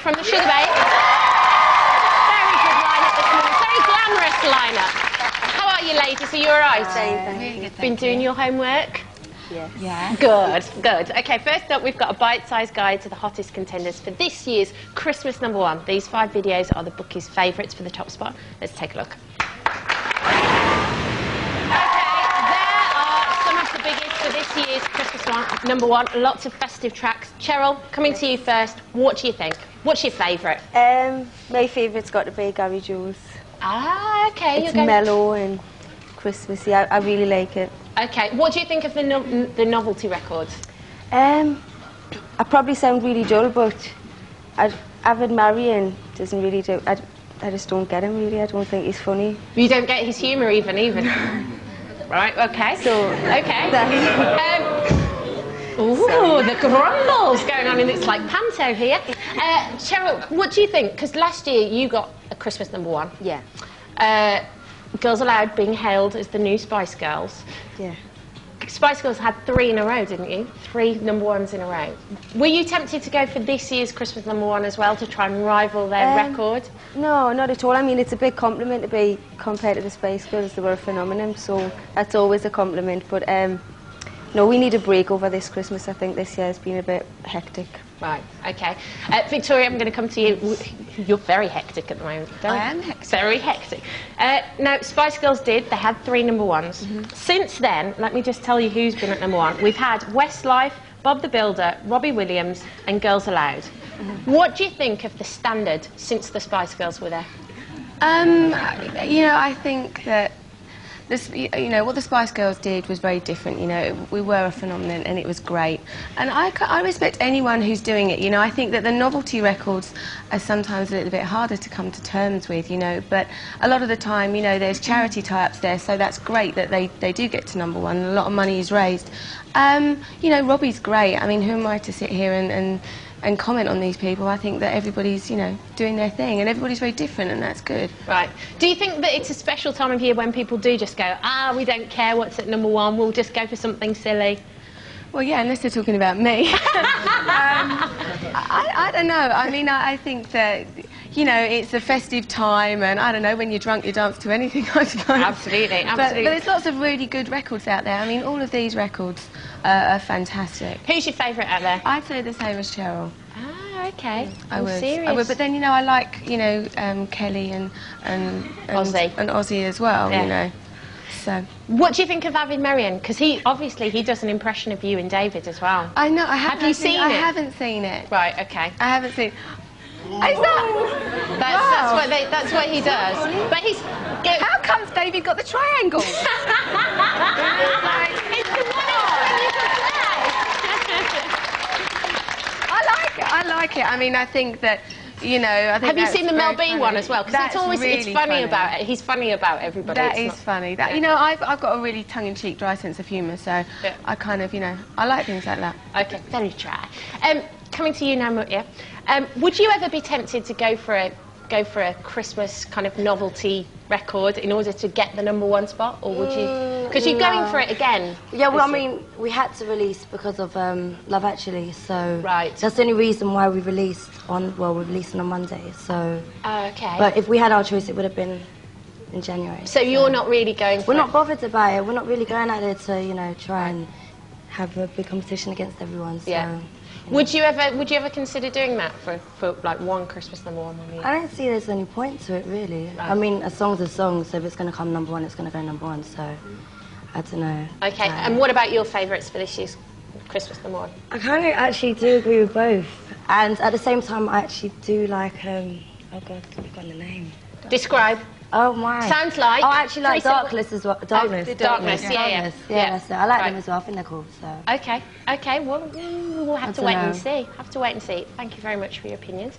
from the Sugar Babe. Very good lineup this morning. Very glamorous lineup. How are you, ladies? Are you all right? Thank you. Been doing your homework? Yes. Yeah. Good, good. Okay, first up, we've got a bite-sized guide to the hottest contenders for this year's Christmas #1. These 5 videos are the bookies' favourites for the top spot. Let's take a look. For this year's Christmas #1, lots of festive tracks. Cheryl, coming to you first. What do you think? What's your favourite? My favourite's got to be Gary Jules. Ah, okay. It's mellow and Christmassy. I really like it. Okay. What do you think of the novelty records? I probably sound really dull, but Avid Marion doesn't really do. I just don't get him really. I don't think he's funny. You don't get his humour even. Right, okay. So, okay. Ooh, the grumbles going on, and it's like panto here. Cheryl, what do you think? Because last year you got a Christmas #1. Yeah. Girls Aloud being hailed as the new Spice Girls. Yeah. Spice Girls had 3 in a row, didn't you? 3 #1s in a row. Were you tempted to go for this year's Christmas #1 as well, to try and rival their record? No, not at all. I mean, it's a big compliment to be compared to the Spice Girls. They were a phenomenon, so that's always a compliment. But no, we need a break over this Christmas. I think this year has been a bit hectic. Right, okay. Victoria, I'm going to come to you. You're very hectic at the moment. I am hectic. Very hectic. Now, Spice Girls they had 3 #1s. Since then, let me just tell you who's been at #1. We've had Westlife, Bob the Builder, Robbie Williams and Girls Aloud. What do you think of the standard since the Spice Girls were there? You know, I think that what the Spice Girls did was very different. You know, we were a phenomenon and it was great. And I respect anyone who's doing it. You know, I think that the novelty records are sometimes a little bit harder to come to terms with, you know, but a lot of the time, you know, there's charity tie-ups there, so that's great that they do get to #1 and a lot of money is raised. You know, Robbie's great. I mean, who am I to sit here and comment on these people? I think that everybody's, you know, doing their thing, and everybody's very different, and that's good. Right. Do you think that it's a special time of year when people do just go, we don't care what's at #1, we'll just go for something silly? Well, yeah, unless they're talking about me. I don't know. I mean, I think that, you know, it's a festive time, and I don't know, when you're drunk, you dance to anything, I suppose. Absolutely, absolutely. But there's lots of really good records out there. I mean, all of these records are fantastic. Who's your favourite out there? I'd say the same as Cheryl. Ah, okay. I would. Serious. But then, you know, I like, you know, Kelly and Ozzy as well, yeah. You know. So. What do you think of Avid Marion? Because he does an impression of you and David as well. I know. Have you seen it? I haven't seen it. Right. Okay. I haven't seen. That's what he does. But he's. How comes David got the triangle? It's the one when you can play. I like it. I mean, I think that. You know, I think. Have you seen the Mel B one as well? Because it's always really funny about it. He's funny about everybody. That is funny. That, you know, I've got a really tongue-in-cheek, dry sense of humour, so yeah. I kind of, you know, I like things like that. Okay, very dry. Coming to you now, Mutya. Would you ever be tempted to go for a Christmas kind of novelty record in order to get the #1 spot, or would you? Because you're going for it again. Yeah, well, I mean, we had to release because of Love Actually, so right. That's the only reason why we released on. Well, we're releasing on Monday, so. Okay. But if we had our choice, it would have been in January. So you're not really going for We're not bothered about it. We're not really going out there to, you know, try and have a big competition against everyone. So, yeah. Would you ever consider doing that for like one Christmas #1? I don't see there's any point to it really. Right. I mean, a song's a song, so if it's going to come #1, it's going to go #1. So I don't know. Okay. And what about your favourites for this year's Christmas #1? I kind of actually do agree with both, and at the same time, I actually do like. Oh God, I've forgotten the name. Describe. Oh my. Sounds like. Oh, I actually like Darkless as well. Darkness. Darkness. Yeah. That's it. I like them as well. I think they're cool. So. Okay. Okay. Well, we'll have to wait and see. Have to wait and see. Thank you very much for your opinions.